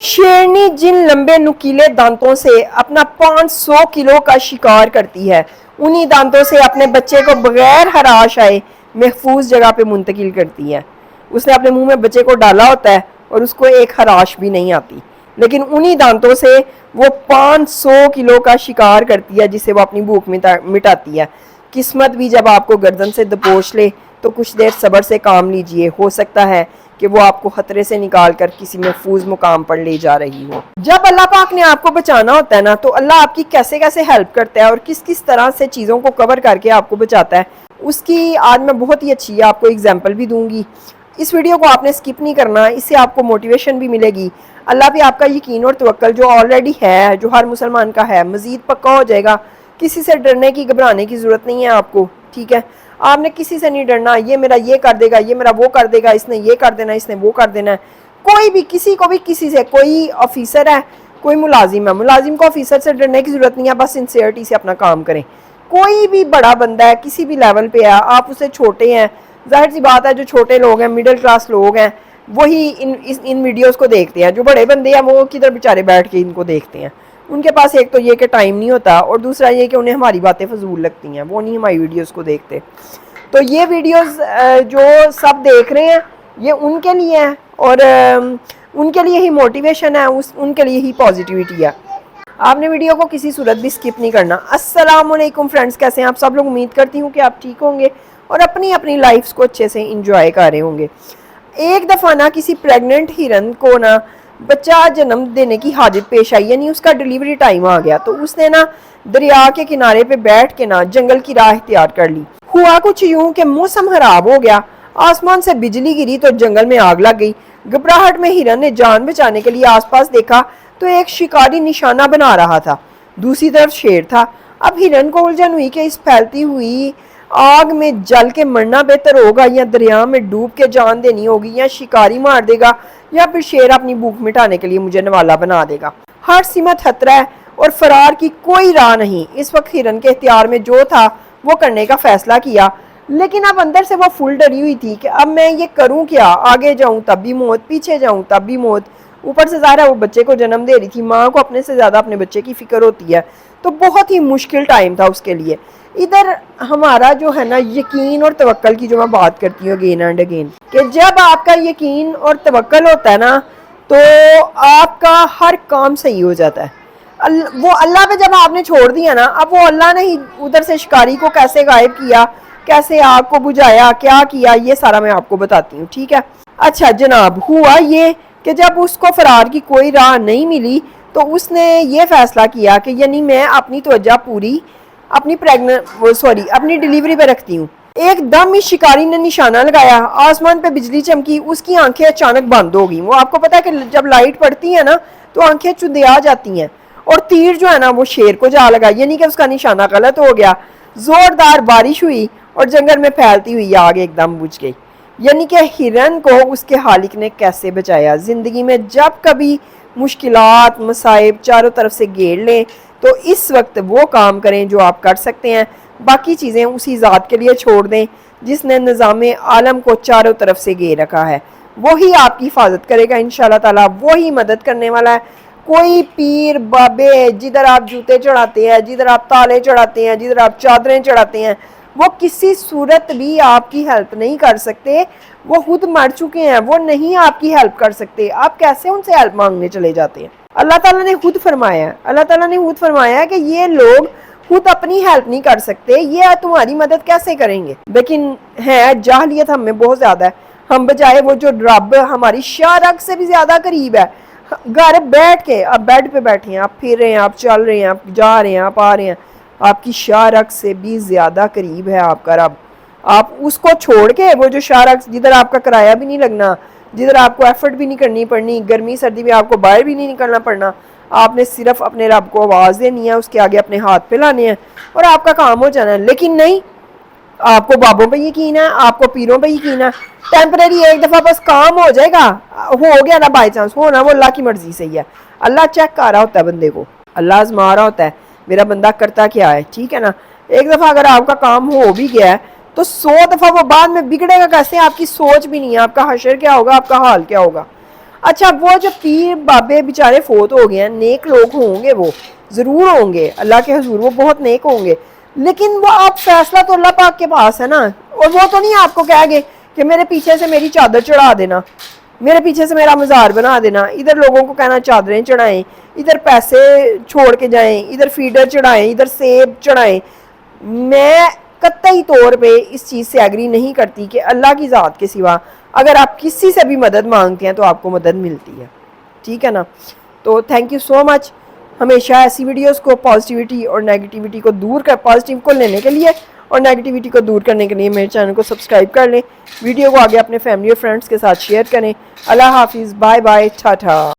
شیرنی جن لمبے نکیلے دانتوں سے اپنا 500 کلو کا شکار کرتی ہے، انہی دانتوں سے اپنے بچے کو بغیر ہراش آئے محفوظ جگہ پہ منتقل کرتی ہے۔ اس نے اپنے منہ میں بچے کو ڈالا ہوتا ہے اور اس کو ایک ہراش بھی نہیں آتی، لیکن انہی دانتوں سے وہ 500 کلو کا شکار کرتی ہے جسے وہ اپنی بھوک مٹاتی ہے۔ قسمت بھی جب آپ کو گردن سے دبوچ لے تو کچھ دیر صبر سے کام لیجئے، ہو سکتا ہے کہ وہ آپ کو خطرے سے نکال کر کسی محفوظ مقام پر لے جا رہی ہو۔ جب اللہ پاک نے آپ کو بچانا ہوتا ہے نا، تو اللہ آپ کی کیسے کیسے ہیلپ کرتا ہے اور کس کس طرح سے چیزوں کو کور کر کے آپ کو بچاتا ہے، اس کی آج میں بہت ہی اچھی آپ کو اگزامپل بھی دوں گی۔ اس ویڈیو کو آپ نے سکپ نہیں کرنا، اس سے آپ کو موٹیویشن بھی ملے گی، اللہ پہ آپ کا یقین اور توکل جو آلریڈی ہے، جو ہر مسلمان کا ہے، مزید پکا ہو جائے گا۔ کسی سے ڈرنے کی گھبرانے کی ضرورت نہیں ہے آپ کو، ٹھیک ہے؟ آپ نے کسی سے نہیں ڈرنا، یہ میرا یہ کر دے گا، یہ میرا وہ کر دے گا، اس نے یہ کر دینا، اس نے وہ کر دینا ہے۔ کوئی بھی کسی کو بھی کسی سے، کوئی آفیسر ہے، کوئی ملازم ہے، ملازم کو آفیسر سے ڈرنے کی ضرورت نہیں ہے، بس سنسیئرٹی سے اپنا کام کریں۔ کوئی بھی بڑا بندہ ہے، کسی بھی لیول پہ ہے، آپ اسے چھوٹے ہیں، ظاہر سی بات ہے جو چھوٹے لوگ ہیں، مڈل کلاس لوگ ہیں، وہی ان ویڈیوز کو دیکھتے ہیں۔ جو بڑے بندے ہیں وہ کدھر بیچارے بیٹھ کے ان کو دیکھتے ہیں، ان کے پاس ایک تو یہ کہ ٹائم نہیں ہوتا، اور دوسرا یہ کہ انہیں ہماری باتیں فضول لگتی ہیں، وہ نہیں ہماری ویڈیوز کو دیکھتے۔ تو یہ ویڈیوز جو سب دیکھ رہے ہیں یہ ان کے لیے ہیں، اور ان کے لیے ہی موٹیویشن ہے، ان کے لیے ہی پازیٹیوٹی ہے۔ آپ نے ویڈیو کو کسی صورت بھی سکپ نہیں کرنا۔ السلام علیکم فرینڈز، کیسے ہیں آپ سب لوگ؟ امید کرتی ہوں کہ آپ ٹھیک ہوں گے اور اپنی لائفز کو اچھے سے انجوائے کر رہے ہوں گے۔ ایک دفعہ نا کسی پریگننٹ ہرن کو نا بچہ جنم دینے کی حاجت پیش آئی، یعنی اس کا ڈیلیوری ٹائم آ گیا، تو اس نے نا دریا کے کنارے پہ بیٹھ کے نا جنگل کی راہ اختیار کر لی۔ ہوا کچھ یوں کہ موسم خراب ہو گیا، آسمان سے بجلی گری تو جنگل میں آگ لگ گئی۔ گھبراہٹ میں ہرن نے جان بچانے کے لیے آس پاس دیکھا تو ایک شکاری نشانہ بنا رہا تھا، دوسری طرف شیر تھا۔ اب ہرن کو الجھن ہوئی کہ اس پھیلتی ہوئی آگ میں جل کے مرنا بہتر ہوگا، یا دریا میں ڈوب کے جان دینی ہوگی، یا شکاری مار دے گا، یا پھر شیر اپنی بھوک مٹانے کے لیے مجھے نوالا بنا دے گا۔ ہر سمت خطرہ ہے اور فرار کی کوئی راہ نہیں۔ اس وقت ہرن کے اختیار میں جو تھا وہ کرنے کا فیصلہ کیا، لیکن اب اندر سے وہ فل ڈری ہوئی تھی کہ اب میں یہ کروں کیا؟ آگے جاؤں تب بھی موت، پیچھے جاؤں تب بھی موت۔ اوپر سے ظاہر ہے وہ بچے کو جنم دے رہی تھی، ماں کو اپنے سے زیادہ اپنے بچے کی فکر ہوتی ہے، تو بہت ہی مشکل ٹائم تھا اس کے لیے۔ ادھر ہمارا جو ہے نا یقین اور توکل کی جو میں بات کرتی ہوں اگین اینڈ اگین، کہ جب آپ کا یقین اور توکل ہوتا ہے نا تو آپ کا ہر کام صحیح ہو جاتا ہے۔ وہ اللہ پہ جب آپ نے چھوڑ دیا نا، اب وہ اللہ نے ہی ادھر سے شکاری کو کیسے غائب کیا، کیسے آگ کو بجھایا، کیا کیا، یہ سارا میں آپ کو بتاتی ہوں، ٹھیک ہے؟ اچھا جناب، ہوا یہ کہ جب اس کو فرار کی کوئی راہ نہیں ملی تو اس نے یہ فیصلہ کیا کہ یعنی میں اپنی توجہ پوری اپنی ڈیلیوری پہ رکھتی ہوں۔ ایک دم ہی شکاری نے نشانہ لگایا، آسمان پہ بجلی چمکی، اس کی آنکھیں اچانک بند ہو گئی۔ وہ آپ کو پتا ہے کہ جب لائٹ پڑتی ہے نا تو آنکھیں چندیا جاتی ہیں، اور تیر جو ہے نا وہ شیر کو جا لگا، یعنی کہ اس کا نشانہ غلط ہو گیا۔ زوردار بارش ہوئی اور جنگل میں پھیلتی ہوئی آگ ایک دم بجھ گئی۔ یعنی کہ ہرن کو اس کے خالق نے کیسے بچایا۔ زندگی میں جب کبھی مشکلات، مصائب چاروں طرف سے گھیر لیں تو اس وقت وہ کام کریں جو آپ کر سکتے ہیں، باقی چیزیں اسی ذات کے لیے چھوڑ دیں جس نے نظام عالم کو چاروں طرف سے گھیر رکھا ہے۔ وہی آپ کی حفاظت کرے گا انشاءاللہ تعالی، وہی مدد کرنے والا ہے۔ کوئی پیر بابے جدھر آپ جوتے چڑھاتے ہیں، جدھر آپ تالے چڑھاتے ہیں، جدھر آپ چادریں چڑھاتے ہیں، وہ کسی صورت بھی آپ کی ہیلپ نہیں کر سکتے۔ وہ خود مر چکے ہیں، وہ نہیں آپ کی ہیلپ کر سکتے، آپ کیسے ان سے ہیلپ مانگنے چلے جاتے ہیں؟ اللہ تعالیٰ نے خود فرمایا ہے کہ یہ لوگ خود اپنی ہیلپ نہیں کر سکتے، یہ تمہاری مدد کیسے کریں گے؟ لیکن ہے جاہلیت ہم میں بہت زیادہ ہے، ہم بجائے وہ جو رب ہماری شاہ رگ سے بھی زیادہ قریب ہے، گھر بیٹھ کے آپ بیڈ پہ بیٹھے ہیں، آپ پھر رہے ہیں، آپ چل رہے ہیں، آپ جا رہے ہیں، آپ آ رہے ہیں، آپ کی شاہ رگ سے بھی زیادہ قریب ہے آپ کا رب۔ آپ اس کو چھوڑ کے وہ جو شاہ رگ جدھر آپ کا کرایہ بھی نہیں لگنا، جدھر آپ کو ایفرٹ بھی نہیں کرنی پڑنی، گرمی سردی میں آپ کو باہر بھی نہیں نکلنا پڑنا، آپ نے صرف اپنے رب کو آواز دینی ہے، اس کے آگے اپنے ہاتھ پہ لانے ہیں اور آپ کا کام ہو جانا ہے۔ لیکن نہیں، آپ کو بابوں پہ یقین ہے، آپ کو پیروں پہ یقین ہے، ٹیمپریری ایک دفعہ بس کام ہو جائے گا، ہو گیا نا، بائی چانس ہونا وہ اللہ کی مرضی سے ہی ہے۔ اللہ چیک کر رہا ہوتا ہے بندے کو، اللہ آزما رہا ہوتا ہے میرا بندہ کرتا کیا ہے، ٹھیک ہے نا؟ ایک دفعہ اگر آپ کا کام ہو بھی گیا ہے تو 100 دفعہ وہ بعد میں بگڑے گا کیسے؟ آپ کی سوچ بھی نہیں ہے، آپ کا حشر کیا ہوگا، آپ کا حال کیا ہوگا۔ اچھا وہ جو پیر بابے بیچارے فوت ہو گئے ہیں، نیک لوگ ہوں گے، وہ ضرور ہوں گے اللہ کے حضور، وہ بہت نیک ہوں گے، لیکن وہ آپ فیصلہ تو اللہ پاک کے پاس ہے نا، اور وہ تو نہیں آپ کو کہہ گے کہ میرے پیچھے سے میری چادر چڑھا دینا، میرے پیچھے سے میرا مزار بنا دینا، ادھر لوگوں کو کہنا چادریں چڑھائیں، ادھر پیسے چھوڑ کے جائیں، ادھر فیڈر چڑھائیں، ادھر سیب چڑھائیں۔ میں قطعی طور پہ اس چیز سے ایگری نہیں کرتی کہ اللہ کی ذات کے سوا اگر آپ کسی سے بھی مدد مانگتے ہیں تو آپ کو مدد ملتی ہے، ٹھیک ہے نا؟ تو تھینک یو سو مچ، ہمیشہ ایسی ویڈیوز کو پازیٹیوٹی اور نیگیٹیوٹی کو دور کر، پازیٹیو کو لینے کے لیے اور نیگیٹیوٹی کو دور کرنے کے لیے میرے چینل کو سبسکرائب کر لیں، ویڈیو کو آگے اپنے فیملی اور فرینڈس کے ساتھ شیئر کریں۔ اللہ حافظ، بائے بائے، ٹاٹا۔